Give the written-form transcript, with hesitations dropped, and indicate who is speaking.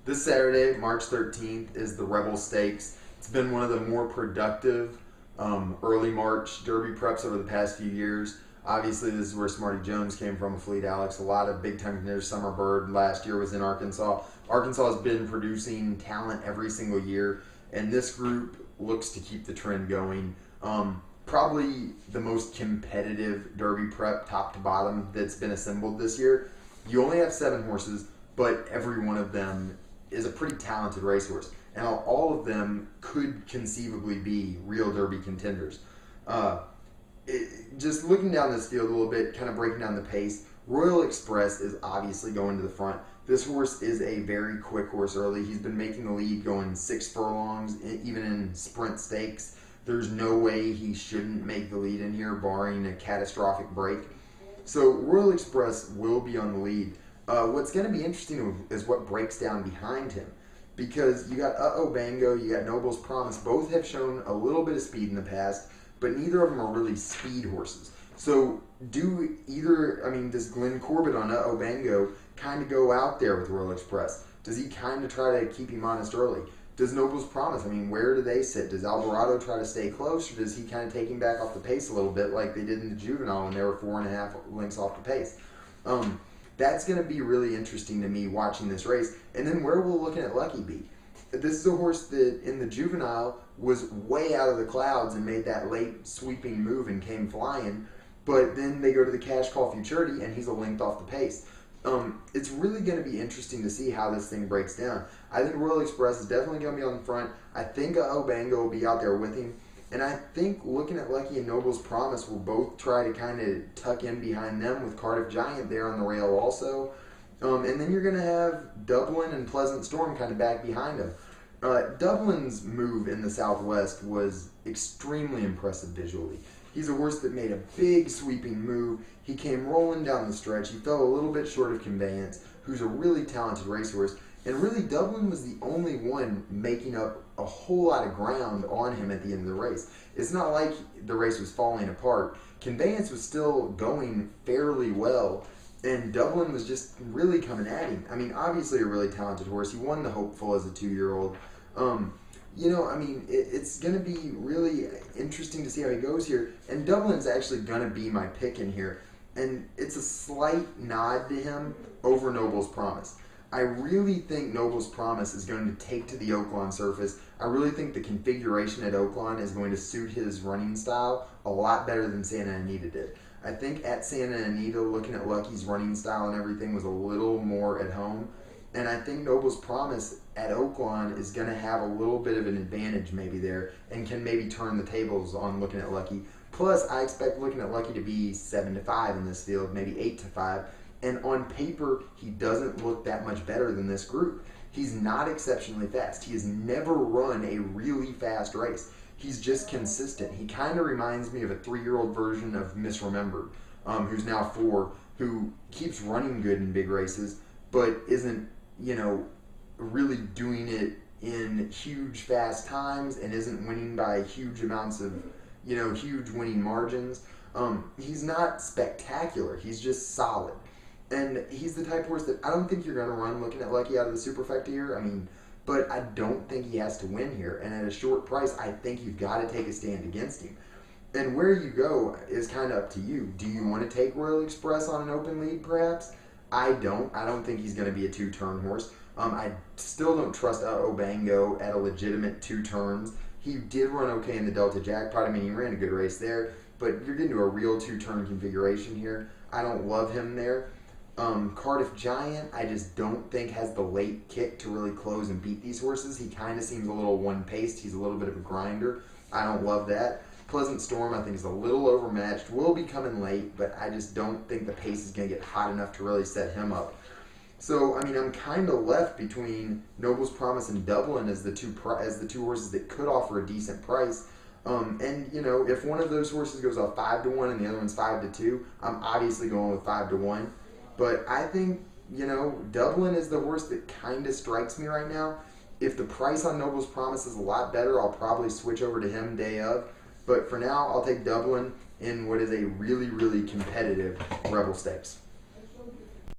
Speaker 1: This Saturday, March 13th, is the Rebel Stakes. It's been one of the more productive early March Derby preps over the past few years. Obviously, this is where Smarty Jones came from, Fleet Alex. A lot of big-time contenders. Summer Bird last year was in Arkansas. Arkansas has been producing talent every single year, and this group looks to keep the trend going. Probably the most competitive Derby prep, top to bottom, that's been assembled this year. You only have 7 horses, but every one of them is a pretty talented racehorse, and all of them could conceivably be real Derby contenders. Just looking down this field a little bit, kind of breaking down the pace, Royal Express is obviously going to the front. This horse is a very quick horse early. He's been making the lead going 6 furlongs, even in sprint stakes. There's no way he shouldn't make the lead in here, barring a catastrophic break. So Royal Express will be on the lead. What's going to be interesting is what breaks down behind him, because you got Uh-Oh Bango, you got Noble's Promise. Both have shown a little bit of speed in the past, but neither of them are really speed horses. So does Glenn Corbett on Uh-Oh Bango kind of go out there with Royal Express? Does he kind of try to keep him honest early? Does Noble's Promise, where do they sit? Does Alvarado try to stay close, or does he kind of take him back off the pace a little bit like they did in the Juvenile when they were 4.5 lengths off the pace? That's going to be really interesting to me watching this race. And then where will Looking at Lucky be? This is a horse that in the Juvenile was way out of the clouds and made that late sweeping move and came flying. But then they go to the Cash Call Futurity and he's a length off the pace. It's really going to be interesting to see how this thing breaks down. I think Royal Express is definitely going to be on the front. I think Uh-Oh Bango will be out there with him. And I think Looking at Lucky and Noble's Promise will both try to kind of tuck in behind them with Cardiff Giant there on the rail also. And then you're going to have Dublin and Pleasant Storm kind of back behind them. Dublin's move in the Southwest was extremely impressive visually. He's a horse that made a big sweeping move. He came rolling down the stretch. He fell a little bit short of Conveyance, who's a really talented racehorse. And really, Dublin was the only one making up a whole lot of ground on him at the end of the race. It's not like the race was falling apart. Conveyance was still going fairly well, and Dublin was just really coming at him. Obviously a really talented horse. He won the Hopeful as a 2-year-old. It's going to be really interesting to see how he goes here. And Dublin's actually going to be my pick in here. And it's a slight nod to him over Noble's Promise. I really think Noble's Promise is going to take to the Oaklawn surface. I really think the configuration at Oaklawn is going to suit his running style a lot better than Santa Anita did. I think at Santa Anita, Looking at Lucky's running style and everything was a little more at home. And I think Noble's Promise at Oaklawn is going to have a little bit of an advantage maybe there and can maybe turn the tables on Looking at Lucky. Plus, I expect Looking at Lucky to be 7-5 in this field, maybe 8-5. And on paper, he doesn't look that much better than this group. He's not exceptionally fast. He has never run a really fast race. He's just consistent. He kind of reminds me of a 3-year-old version of Misremembered, who's now 4, who keeps running good in big races, but isn't, really doing it in huge fast times and isn't winning by huge amounts of, huge winning margins. He's not spectacular. He's just solid. And he's the type of horse that I don't think you're going to run Looking at Lucky out of the Superfecta here. But I don't think he has to win here. And at a short price, I think you've got to take a stand against him. And where you go is kind of up to you. Do you want to take Royal Express on an open lead, perhaps? I don't. I don't think he's going to be a 2-turn horse. I still don't trust Uh-Oh Bango at a legitimate 2 turns. He did run okay in the Delta Jackpot. He ran a good race there. But you're getting to a real 2-turn configuration here. I don't love him there. Cardiff Giant, I just don't think has the late kick to really close and beat these horses. He kind of seems a little one-paced. He's a little bit of a grinder. I don't love that. Pleasant Storm, I think, is a little overmatched. Will be coming late, but I just don't think the pace is going to get hot enough to really set him up. So, I'm kind of left between Noble's Promise and Dublin as the two horses that could offer a decent price. If one of those horses goes off 5-1 and the other one's 5-2, I'm obviously going with 5-1. But I think, Dublin is the horse that kind of strikes me right now. If the price on Noble's Promise is a lot better, I'll probably switch over to him day of. But for now, I'll take Dublin in what is a really, really competitive Rebel Stakes.